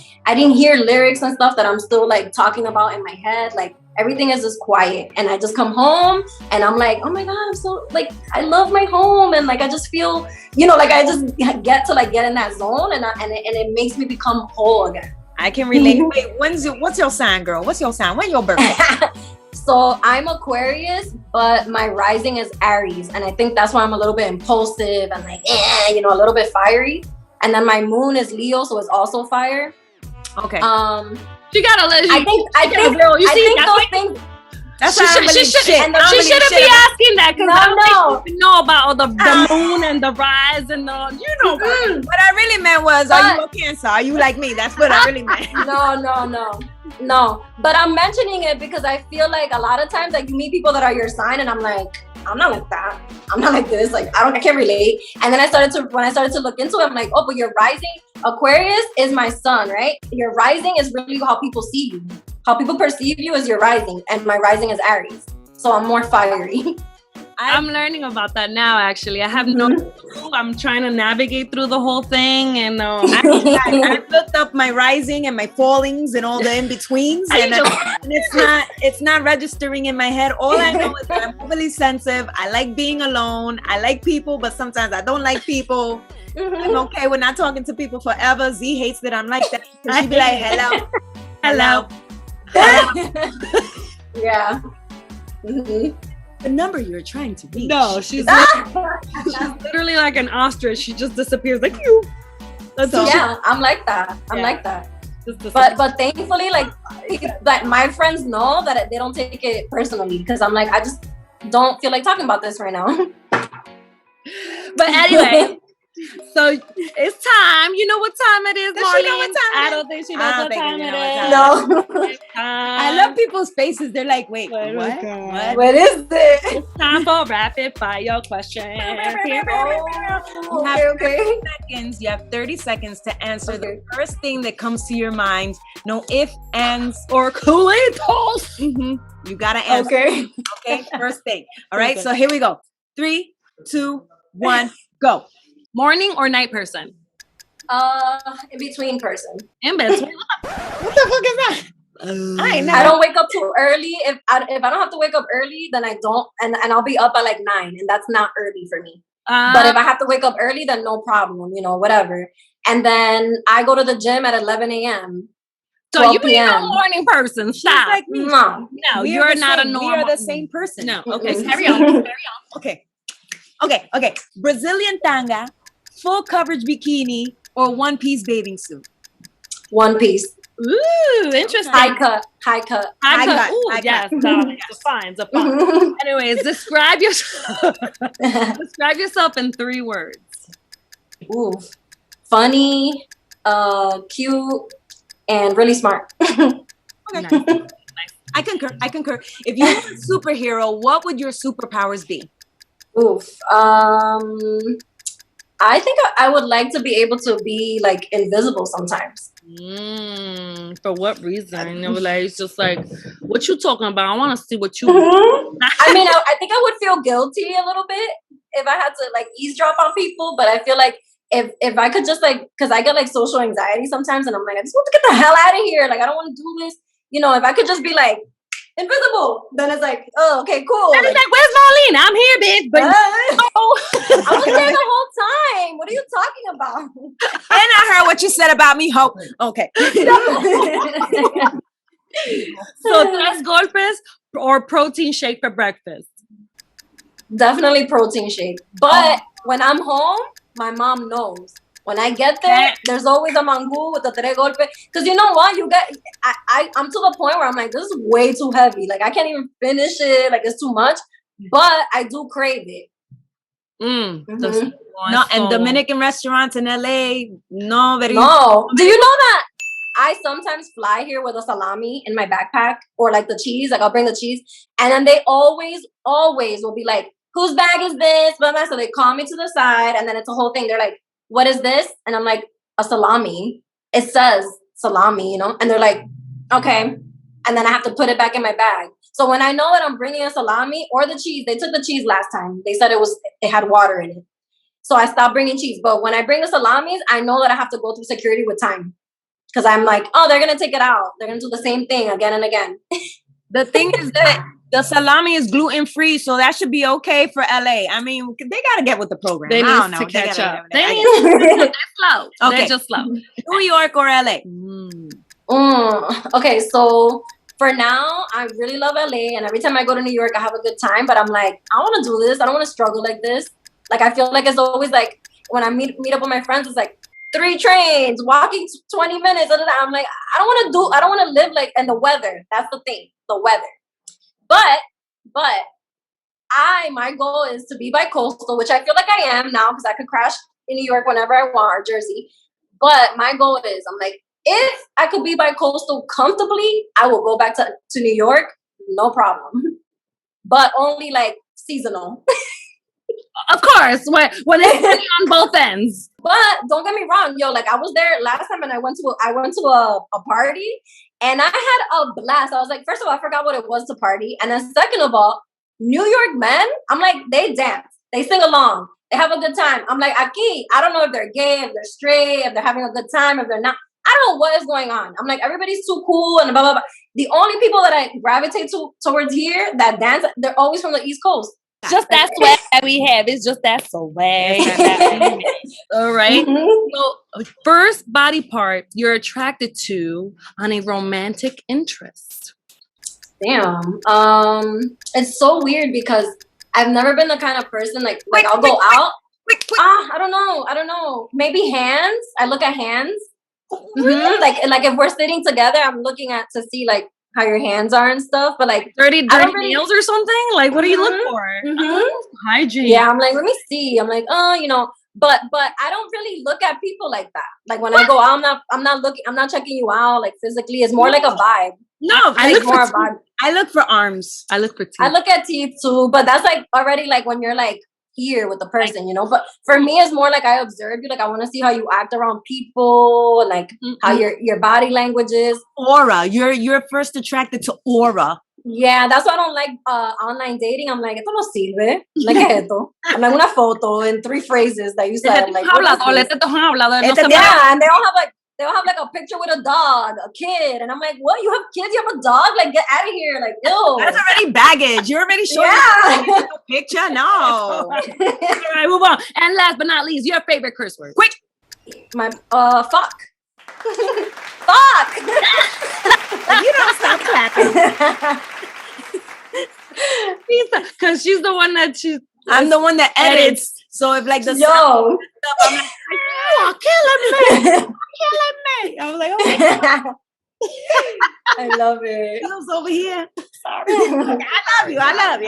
B: lyrics and stuff that I'm still like talking about in my head. Like everything is just quiet. And I just come home and I'm like, oh my God, I'm so like, I love my home. And like, I just feel, you know, like I just get in that zone and it makes me become whole again.
A: I can relate. Wait, what's your sign, girl? What's your sign? When's your birthday?
B: So I'm Aquarius, but my rising is Aries. And I think that's why I'm a little bit impulsive and like, you know, a little bit fiery. And then my moon is Leo, so it's also fire.
A: Okay.
C: She gotta let you.
B: I think those things.
A: That's why
C: she shouldn't be asking that because I don't think you know about all the moon and the rise and the, you know.
A: What I really meant was, are you a Cancer? Are you like me? That's what I really meant.
B: No. But I'm mentioning it because I feel like a lot of times like you meet people that are your sign and I'm like, I'm not like that. I'm not like this. Like I can't relate. And then when I started to look into it, I'm like, oh, but your rising Aquarius is my sun, right? Your rising is really how people see you. How people perceive you is your rising, and my rising is Aries. So I'm more fiery.
C: I'm learning about that now, actually. I have no clue. I'm trying to navigate through the whole thing. And
A: I looked up my rising and my fallings and all the in-betweens. And it's not registering in my head. All I know is that I'm overly sensitive. I like being alone. I like people, but sometimes I don't like people. I'm okay with not talking to people forever. Z hates that I'm like that. She'd be like, hello.
B: Yeah. Mm-hmm.
A: The number you're trying to reach.
C: No, she's literally like an ostrich. She just disappears like you.
B: I'm like that. Like that. But thankfully, like my friends know that they don't take it personally because I'm like, I just don't feel like talking about this right now.
C: But anyway. So it's time. You know what time it is, Marlene?
A: Does she know what time it is?
C: I don't think she knows what time it is.
B: No.
A: I love people's faces. They're like, wait, what?
B: What is it?
C: It's time for rapid fire questions.
A: Okay. You have 30 seconds to answer the first thing that comes to your mind. No ifs, ands, or coolitos. You gotta answer. Okay. First thing. All right. So here we go. 3, 2, 1, go.
C: Morning or night person?
B: In between person.
C: In between.
A: What the fuck is that?
B: I don't wake up too early. If I don't have to wake up early, then I don't, and I'll be up by like 9, and that's not early for me. But if I have to wake up early, then no problem, you know, whatever. And then I go to the gym at 11 a.m.
C: So you ain't a morning person. Stop.
A: Like me.
B: No,
C: you're not a normal.
A: We are the same person.
C: No. Okay. Carry on.
A: Okay. Brazilian tanga, full coverage bikini, or one-piece bathing suit?
B: One piece.
C: Ooh, interesting.
B: High cut.
C: Ooh, yes. It's fine. Anyways, describe yourself in 3 words.
B: Ooh, funny, cute, and really smart.
C: Nice.
A: I concur. If you were a superhero, what would your superpowers be?
B: Oof. I think I would like to be able to be like invisible sometimes.
C: For what reason? Like, it's just like, what you talking about? I want to see what you.
B: I mean, I think I would feel guilty a little bit if I had to like eavesdrop on people, but I feel like if I could just like, because I get like social anxiety sometimes, and I'm like, I just want to get the hell out of here. Like, I don't want to do this. You know, if I could just be like invisible, then it's like, oh, okay, cool.
C: And it's like, where's Marlene? I'm here, bitch. But
B: I was there the whole time. What are you talking about?
A: And I heard what you said about me, Hope. Okay.
C: So tres golpes or protein shake for breakfast?
B: Definitely protein shake. But when I'm home, my mom knows. When I get there, there's always a mango with the tres golpe. Because you know what? I'm to the point where I'm like, this is way too heavy. Like, I can't even finish it. Like, it's too much. But I do crave it.
A: No, and Dominican restaurants in LA, no.
B: Do you know that I sometimes fly here with a salami in my backpack, or like the cheese? Like, I'll bring the cheese. And then they always will be like, whose bag is this? So they call me to the side, and then it's a whole thing. They're like, what is this? And I'm like, a salami. It says salami, you know? And they're like, okay. And then I have to put it back in my bag. So when I know that I'm bringing a salami or the cheese, they took the cheese last time. They said it had water in it. So I stopped bringing cheese. But when I bring the salamis, I know that I have to go through security with time. Because I'm like, oh, they're going to take it out. They're going to do the same thing again and again.
A: The thing is that the salami is gluten-free, so that should be okay for LA. I mean, they got to get with the program.
C: They
A: I don't
C: need
A: know.
C: to catch up.
B: They're
C: slow.
A: Okay.
C: They're just slow.
A: New York or LA?
B: Okay, so for now, I really love LA. And every time I go to New York, I have a good time. But I'm like, I want to do this. I don't want to struggle like this. Like, I feel like it's always like, when I meet up with my friends, it's like 3 trains, walking 20 minutes. I'm like, I don't want to live like in the weather. That's the thing, the weather. But my goal is to be bi-coastal, which I feel like I am now because I could crash in New York whenever I want, or Jersey. But my goal is, I'm like, if I could be bi-coastal comfortably, I will go back to New York, no problem. But only like seasonal.
C: Of course, when it's on both ends.
B: But don't get me wrong, yo, like I was there last time and I went to a party and I had a blast. I was like, first of all, I forgot what it was to party. And then second of all, New York men, I'm like, they dance, they sing along, they have a good time. I'm like, aquí, I don't know if they're gay, if they're straight, if they're having a good time, if they're not. I don't know what is going on. I'm like, everybody's too cool and blah, blah, blah. The only people that I gravitate towards here that dance, they're always from the East Coast.
C: Just that swag that we have. It's just that swag. All right. So, first body part you're attracted to on a romantic interest.
B: Damn. It's so weird because I've never been the kind of person like I'll go out. I don't know. Maybe hands. I look at hands.
C: Really?
B: Like if we're sitting together, I'm looking at to see like how your hands are and stuff, but like
C: dirty nails or something. Like, what do you look for? Hygiene.
B: Yeah, I'm like, let me see. I'm like, you know, but I don't really look at people like that. Like when I go out, I'm not checking you out like physically. It's more like a vibe.
A: No,
B: I
A: look for arms. I look for teeth.
B: I look at teeth too, but that's like already like when you're like here with the person, you know. But for me, it's more like I observe you. Like I want to see how you act around people, like how your body language is.
A: Aura. You're first attracted to aura.
B: Yeah, that's why I don't like online dating. I'm like, esto no sirve. Like esto. I'm like una foto in 3 phrases that you said. Like, yeah, and they all have like a picture with a dog, a kid, and I'm like, what? You have kids? You have a dog? Like, get out of here! Like, ew.
A: That's already baggage. You're already showing a picture. No. All
C: right, move on. And last but not least, your favorite curse word.
A: Quick.
B: My fuck. Fuck.
A: You don't stop clapping.
C: Because she's the one that
A: I'm the one that edits. So if like the
B: sound
A: stuff, I'm like, oh, killing me. I was like, oh.
B: I love it.
A: Feels over here. Sorry. I love you.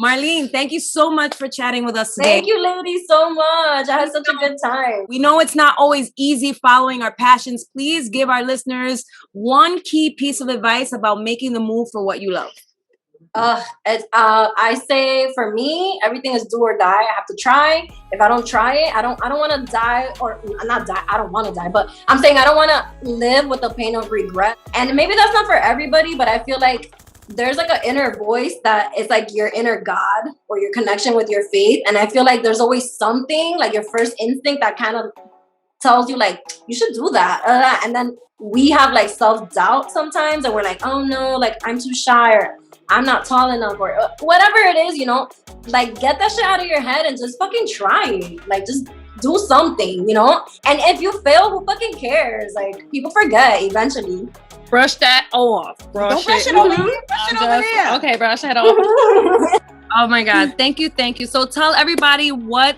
A: Marlene, thank you so much for chatting with us today.
B: Thank you, ladies, so much. I had such a good time.
A: We know it's not always easy following our passions. Please give our listeners one key piece of advice about making the move for what you love.
B: I say for me, everything is do or die. I have to try. If I don't try it, I don't want to die, or not die. I don't want to die, but I'm saying I don't want to live with the pain of regret. And maybe that's not for everybody, but I feel like there's like an inner voice that is like your inner God or your connection with your faith. And I feel like there's always something like your first instinct that kind of tells you like, you should do that. And then we have like self-doubt sometimes, and we're like, oh no, like I'm too shy, or I'm not tall enough, or whatever it is, you know, like get that shit out of your head and just fucking try it. Like just do something, you know? And if you fail, who fucking cares? Like people forget eventually.
C: Brush that off.
A: Don't brush it over here. Brush it over there.
C: Okay, brush it off. Oh my God. Thank you. Thank you. So tell everybody what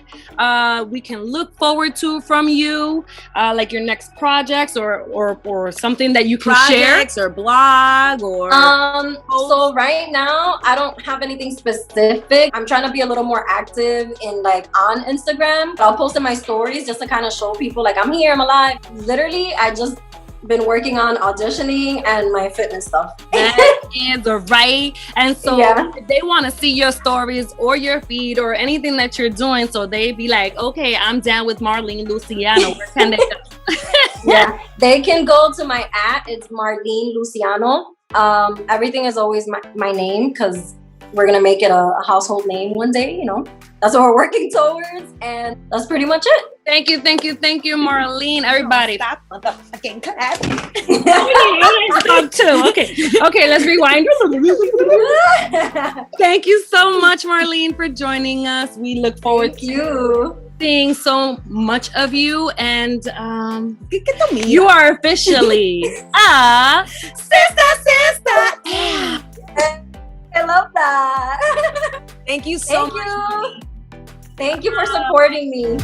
C: we can look forward to from you, like your next projects or something that you can
A: projects
C: share.
A: Or blog or
B: so right now I don't have anything specific. I'm trying to be a little more active in like on Instagram. I'll post in my stories just to kind of show people like I'm here, I'm alive. Literally, I just been working on auditioning and my fitness stuff.
C: That is right. And so
B: Yeah.
C: if they want to see your stories or your feed or anything that you're doing, so they be like, okay, I'm down with Marlene Luciano. Where can they go?
B: Yeah, they can go to my @. It's Marlene Luciano. Everything is always my name, because we're gonna make it a household name one day, you know. That's what we're working towards, and that's pretty much it.
C: Thank you, Marlene. Everybody.
A: Stop motherfucking clap.
C: Stop too. Okay, let's rewind. Thank you so much, Marlene, for joining us. We look forward to seeing so much of you, and you are officially a
A: Sistah.
B: I love that.
A: Thank you so much.
B: Thank you for supporting me.